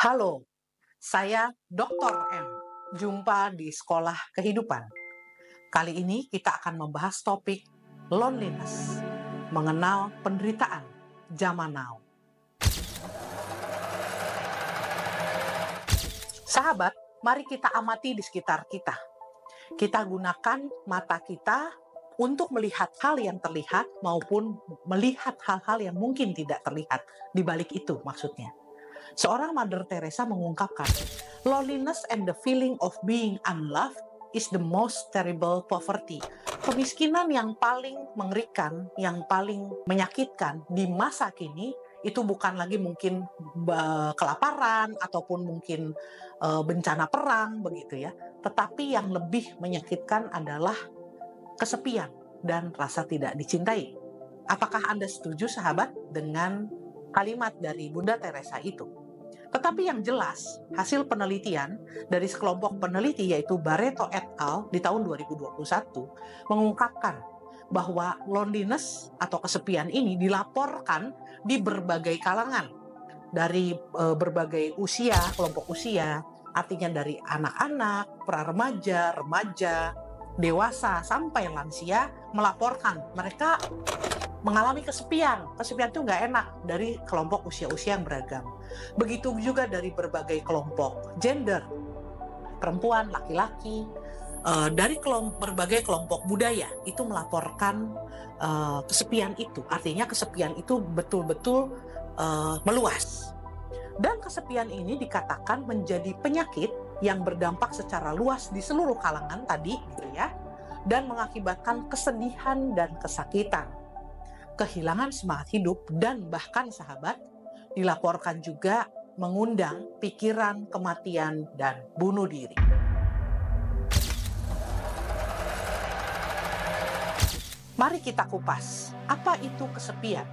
Halo, saya Dr. M. Jumpa di Sekolah Kehidupan. Kali ini kita akan membahas topik loneliness, mengenal penderitaan zaman now. Sahabat, mari kita amati di sekitar kita. Kita gunakan mata kita untuk melihat hal yang terlihat maupun melihat hal-hal yang mungkin tidak terlihat. Di balik itu maksudnya. Seorang Mother Teresa mengungkapkan, loneliness and the feeling of being unloved is the most terrible poverty. Kemiskinan yang paling mengerikan, yang paling menyakitkan di masa kini, itu bukan lagi mungkin kelaparan ataupun mungkin bencana perang begitu ya. Tetapi yang lebih menyakitkan adalah kesepian dan rasa tidak dicintai. Apakah Anda setuju sahabat dengan kalimat dari Bunda Teresa itu? Tetapi yang jelas, hasil penelitian dari sekelompok peneliti yaitu Barreto et al. Di tahun 2021 mengungkapkan bahwa loneliness atau kesepian ini dilaporkan di berbagai kalangan, dari berbagai usia, kelompok usia, artinya dari anak-anak, pra-remaja, remaja, dewasa, sampai lansia melaporkan mereka mengalami kesepian. Kesepian itu nggak enak dari kelompok usia-usia yang beragam. Begitu juga dari berbagai kelompok gender, perempuan, laki-laki, dari berbagai kelompok budaya itu melaporkan kesepian itu. Artinya kesepian itu betul-betul meluas. Dan kesepian ini dikatakan menjadi penyakit yang berdampak secara luas di seluruh kalangan tadi, gitu ya, dan mengakibatkan kesedihan dan kesakitan, kehilangan semangat hidup, dan bahkan sahabat dilaporkan juga mengundang pikiran kematian dan bunuh diri. Mari kita kupas, apa itu kesepian?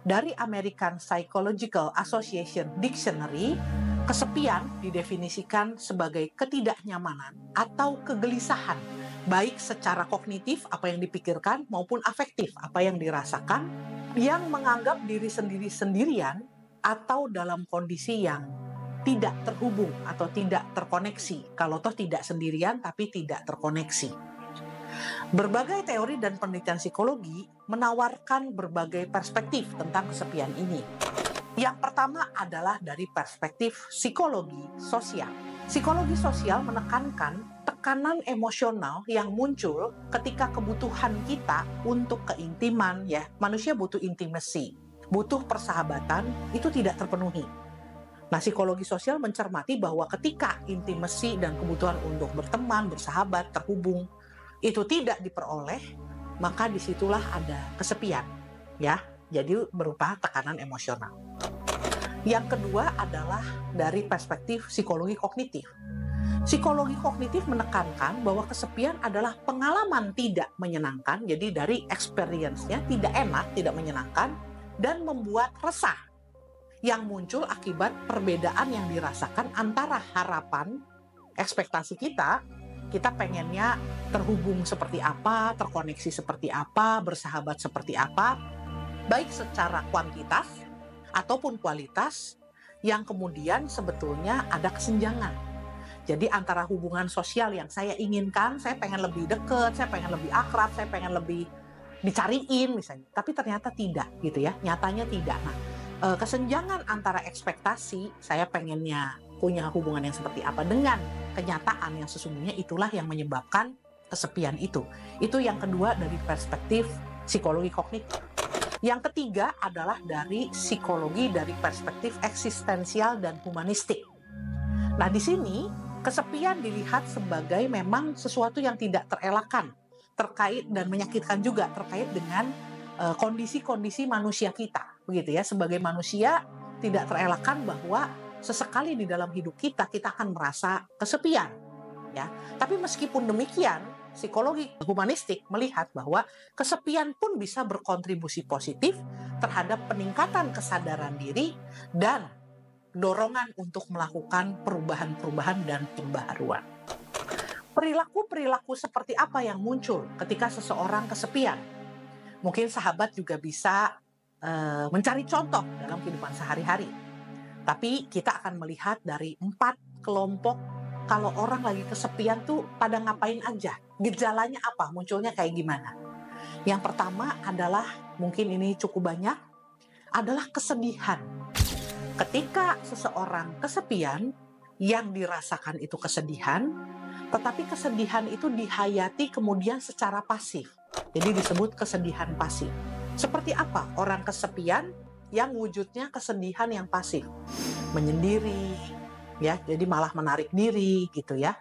Dari American Psychological Association Dictionary, kesepian didefinisikan sebagai ketidaknyamanan atau kegelisahan, baik secara kognitif, apa yang dipikirkan, maupun afektif, apa yang dirasakan, yang menganggap diri sendiri sendirian atau dalam kondisi yang tidak terhubung atau tidak terkoneksi. Kalau toh tidak sendirian tapi tidak terkoneksi. Berbagai teori dan penelitian psikologi menawarkan berbagai perspektif tentang kesepian ini. Yang pertama adalah dari perspektif psikologi sosial. Psikologi sosial menekankan tekanan emosional yang muncul ketika kebutuhan kita untuk keintiman, ya, manusia butuh intimacy, butuh persahabatan, itu tidak terpenuhi. Nah, psikologi sosial mencermati bahwa ketika intimacy dan kebutuhan untuk berteman, bersahabat, terhubung, itu tidak diperoleh, maka disitulah ada kesepian, ya, jadi berupa tekanan emosional. Yang kedua adalah dari perspektif psikologi kognitif. Psikologi kognitif menekankan bahwa kesepian adalah pengalaman tidak menyenangkan, jadi dari experience-nya tidak enak, tidak menyenangkan, dan membuat resah yang muncul akibat perbedaan yang dirasakan antara harapan, ekspektasi kita pengennya terhubung seperti apa, terkoneksi seperti apa, bersahabat seperti apa, baik secara kuantitas ataupun kualitas, yang kemudian sebetulnya ada kesenjangan. Jadi antara hubungan sosial yang saya inginkan, saya pengen lebih dekat, saya pengen lebih akrab, saya pengen lebih dicariin misalnya, tapi ternyata tidak gitu ya, nyatanya tidak. Nah, kesenjangan antara ekspektasi, saya pengennya punya hubungan yang seperti apa, dengan kenyataan yang sesungguhnya, itulah yang menyebabkan kesepian itu. Itu yang kedua dari perspektif psikologi kognitif. Yang ketiga adalah dari psikologi dari perspektif eksistensial dan humanistik. Nah, di sini kesepian dilihat sebagai memang sesuatu yang tidak terelakkan, terkait dan menyakitkan juga terkait dengan kondisi-kondisi manusia kita, begitu ya. Sebagai manusia tidak terelakkan bahwa sesekali di dalam hidup kita akan merasa kesepian, ya. Tapi meskipun demikian, psikologi humanistik melihat bahwa kesepian pun bisa berkontribusi positif terhadap peningkatan kesadaran diri dan dorongan untuk melakukan perubahan-perubahan dan pembaharuan. Perilaku-perilaku seperti apa yang muncul ketika seseorang kesepian? Mungkin sahabat juga bisa mencari contoh dalam kehidupan sehari-hari. Tapi kita akan melihat dari 4 kelompok kalau orang lagi kesepian tuh pada ngapain aja, gejalanya apa, munculnya kayak gimana. Yang pertama adalah, mungkin ini cukup banyak, adalah kesedihan. Ketika seseorang kesepian, yang dirasakan itu kesedihan, tetapi kesedihan itu dihayati kemudian secara pasif. Jadi disebut kesedihan pasif. Seperti apa orang kesepian yang wujudnya kesedihan yang pasif? Menyendiri, ya, jadi malah menarik diri gitu ya.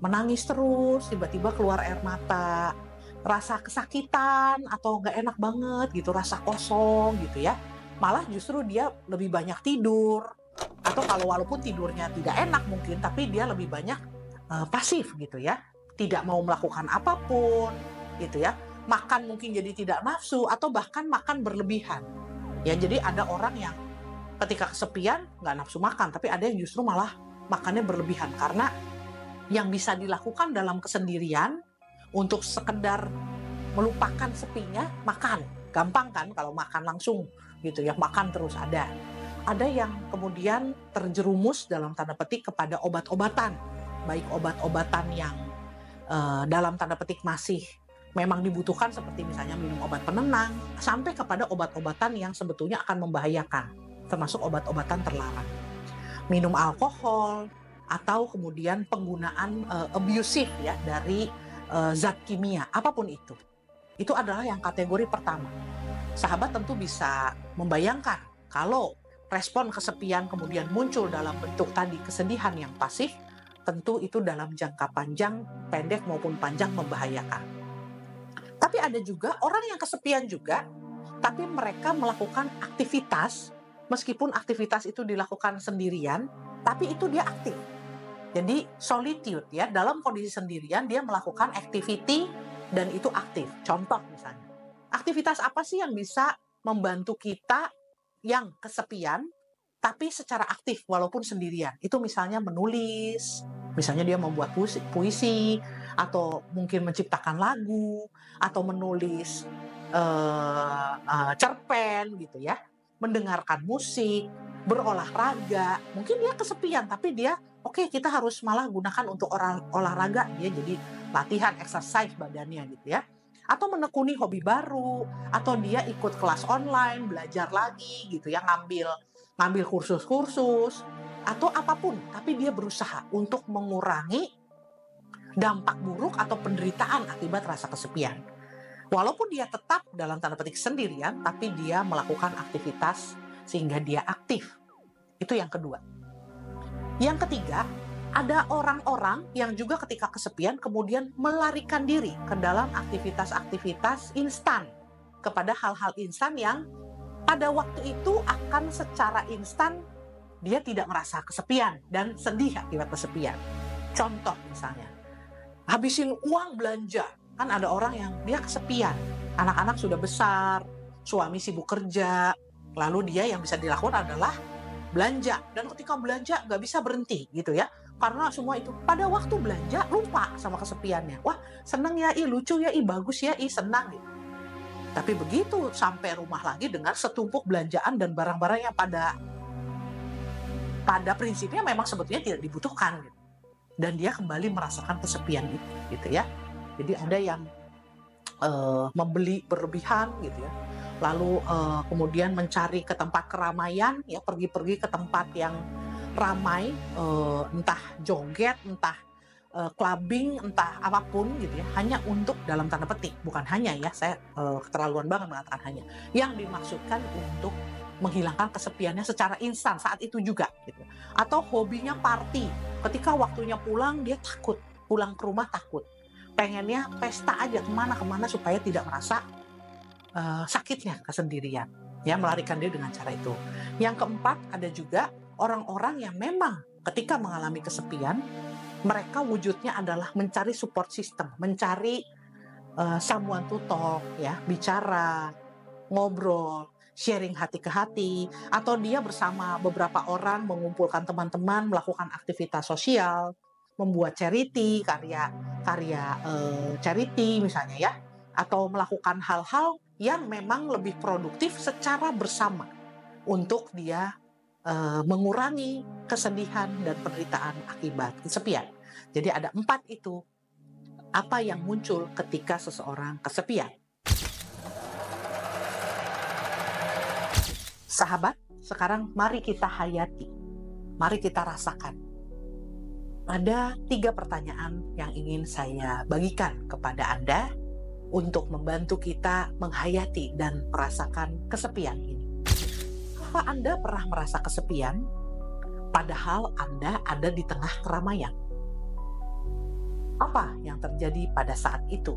Menangis terus, tiba-tiba keluar air mata, rasa kesakitan atau nggak enak banget gitu, rasa kosong gitu ya. Malah justru dia lebih banyak tidur, atau kalau walaupun tidurnya tidak enak mungkin, tapi dia lebih banyak pasif gitu ya, tidak mau melakukan apapun gitu ya. Makan mungkin jadi tidak nafsu atau bahkan makan berlebihan. Ya, jadi ada orang yang ketika kesepian nggak nafsu makan, tapi ada yang justru malah makannya berlebihan karena yang bisa dilakukan dalam kesendirian untuk sekedar melupakan sepinya makan. Gampang kan kalau makan langsung gitu ya, makan terus ada. Ada yang kemudian terjerumus dalam tanda petik kepada obat-obatan, baik obat-obatan yang dalam tanda petik masih memang dibutuhkan seperti misalnya minum obat penenang, sampai kepada obat-obatan yang sebetulnya akan membahayakan, termasuk obat-obatan terlarang. Minum alkohol, atau kemudian penggunaan abusive ya dari zat kimia, apapun itu. Itu adalah yang kategori pertama. Sahabat tentu bisa membayangkan kalau respon kesepian kemudian muncul dalam bentuk tadi kesedihan yang pasif, tentu itu dalam jangka panjang, pendek maupun panjang membahayakan. Tapi ada juga orang yang kesepian juga, tapi mereka melakukan aktivitas, meskipun aktivitas itu dilakukan sendirian, tapi itu dia aktif. Jadi solitude ya, dalam kondisi sendirian dia melakukan activity dan itu aktif. Contoh misalnya, aktivitas apa sih yang bisa membantu kita yang kesepian tapi secara aktif walaupun sendirian? Itu misalnya menulis, misalnya dia membuat puisi atau mungkin menciptakan lagu atau menulis cerpen gitu ya, mendengarkan musik, berolahraga. Mungkin dia kesepian tapi dia kita harus malah gunakan untuk olahraga, dia jadi latihan exercise badannya gitu ya. Atau menekuni hobi baru, atau dia ikut kelas online, belajar lagi gitu ya, ngambil kursus-kursus atau apapun, tapi dia berusaha untuk mengurangi dampak buruk atau penderitaan akibat rasa kesepian. Walaupun dia tetap dalam tanda petik sendirian, tapi dia melakukan aktivitas sehingga dia aktif. Itu yang kedua. Yang ketiga, ada orang-orang yang juga ketika kesepian kemudian melarikan diri ke dalam aktivitas-aktivitas instan, kepada hal-hal instan yang pada waktu itu akan secara instan dia tidak merasa kesepian dan sedih akibat kesepian. Contoh misalnya, habisin uang belanja. Kan ada orang yang dia kesepian, anak-anak sudah besar, suami sibuk kerja, lalu dia yang bisa dilakukan adalah belanja. Dan ketika belanja nggak bisa berhenti gitu ya, karena semua itu pada waktu belanja lupa sama kesepiannya. Wah, seneng ya, lucu ya, bagus ya, senang gitu. Tapi begitu sampai rumah lagi dengar setumpuk belanjaan dan barang-barang yang pada prinsipnya memang sebetulnya tidak dibutuhkan gitu. Dan dia kembali merasakan kesepian itu gitu ya. Jadi ada yang membeli berlebihan gitu ya, lalu kemudian mencari ke tempat keramaian ya, pergi-pergi ke tempat yang ramai, entah joget, entah clubbing, entah apapun gitu ya, hanya untuk, dalam tanda petik, bukan hanya ya, saya keterlaluan banget mengatakan hanya, yang dimaksudkan untuk menghilangkan kesepiannya secara instan saat itu juga gitu. Atau hobinya party, ketika waktunya pulang dia takut, pulang ke rumah takut, pengennya pesta aja kemana-kemana supaya tidak merasa sakitnya kesendirian ya, melarikan diri dengan cara itu. Yang keempat, ada juga orang-orang yang memang ketika mengalami kesepian, mereka wujudnya adalah mencari support system, mencari someone to talk ya, bicara, ngobrol, sharing hati ke hati, atau dia bersama beberapa orang mengumpulkan teman-teman, melakukan aktivitas sosial, membuat charity, karya charity misalnya ya, atau melakukan hal-hal yang memang lebih produktif secara bersama untuk dia mengurangi kesedihan dan penderitaan akibat kesepian. Jadi ada 4 itu. Apa yang muncul ketika seseorang kesepian? Sahabat, sekarang mari kita hayati. Mari kita rasakan. Ada 3 pertanyaan yang ingin saya bagikan kepada Anda untuk membantu kita menghayati dan merasakan kesepian ini. Apa Anda pernah merasa kesepian, padahal Anda ada di tengah keramaian? Apa yang terjadi pada saat itu?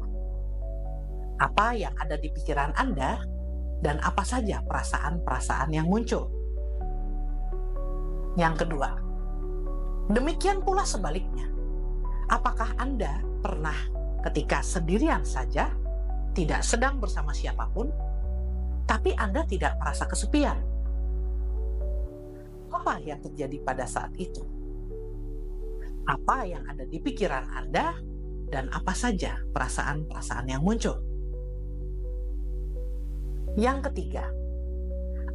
Apa yang ada di pikiran Anda, dan apa saja perasaan-perasaan yang muncul? Yang kedua, demikian pula sebaliknya. Apakah Anda pernah ketika sendirian saja, tidak sedang bersama siapapun, tapi Anda tidak merasa kesepian? Apa yang terjadi pada saat itu? Apa yang ada di pikiran Anda, dan apa saja perasaan-perasaan yang muncul? Yang ketiga,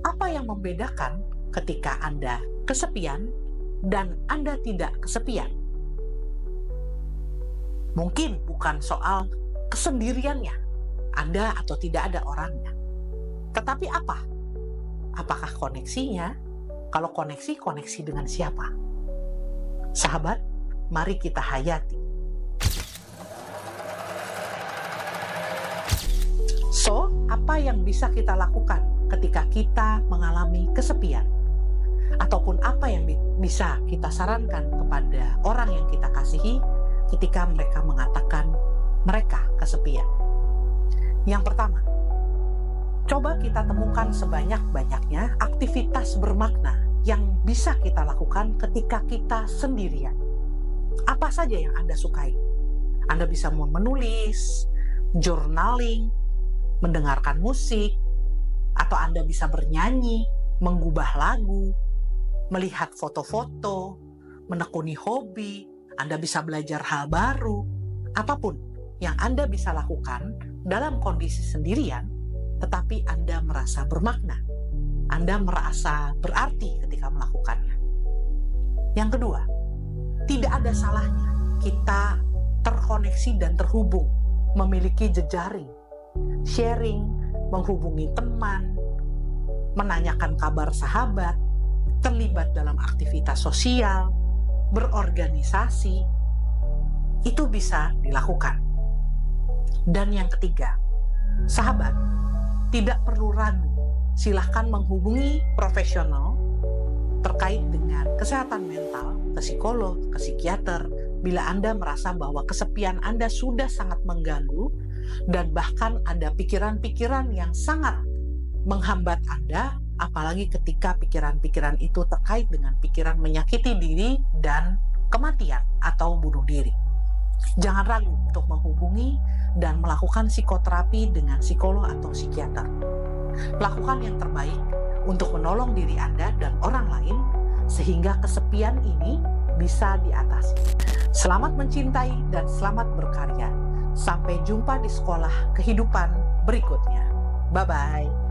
apa yang membedakan ketika Anda kesepian dan Anda tidak kesepian? Mungkin bukan soal kesendiriannya, ada atau tidak ada orangnya. Tetapi apa? Apakah koneksinya? Kalau koneksi, koneksi dengan siapa? Sahabat, mari kita hayati. So, apa yang bisa kita lakukan ketika kita mengalami kesepian? Ataupun apa yang bisa kita sarankan kepada orang yang kita kasihi ketika mereka mengatakan mereka kesepian? Yang pertama, coba kita temukan sebanyak-banyaknya aktivitas bermakna yang bisa kita lakukan ketika kita sendirian. Apa saja yang Anda sukai? Anda bisa menulis, journaling, mendengarkan musik, atau Anda bisa bernyanyi, menggubah lagu, melihat foto-foto, menekuni hobi, Anda bisa belajar hal baru, apapun yang Anda bisa lakukan dalam kondisi sendirian, tetapi Anda merasa bermakna, Anda merasa berarti ketika melakukannya. Yang kedua, tidak ada salahnya kita terkoneksi dan terhubung, memiliki jejaring, sharing, menghubungi teman, menanyakan kabar sahabat, terlibat dalam aktivitas sosial, berorganisasi, itu bisa dilakukan. Dan yang ketiga, sahabat, tidak perlu ragu, silahkan menghubungi profesional terkait dengan kesehatan mental, ke psikolog, ke psikiater, bila Anda merasa bahwa kesepian Anda sudah sangat mengganggu, dan bahkan ada pikiran-pikiran yang sangat menghambat Anda, apalagi ketika pikiran-pikiran itu terkait dengan pikiran menyakiti diri dan kematian atau bunuh diri. Jangan ragu untuk menghubungi dan melakukan psikoterapi dengan psikolog atau psikiater. Lakukan yang terbaik untuk menolong diri Anda dan orang lain sehingga kesepian ini bisa diatasi. Selamat mencintai dan selamat berkarya. Sampai jumpa di sekolah kehidupan berikutnya. Bye-bye.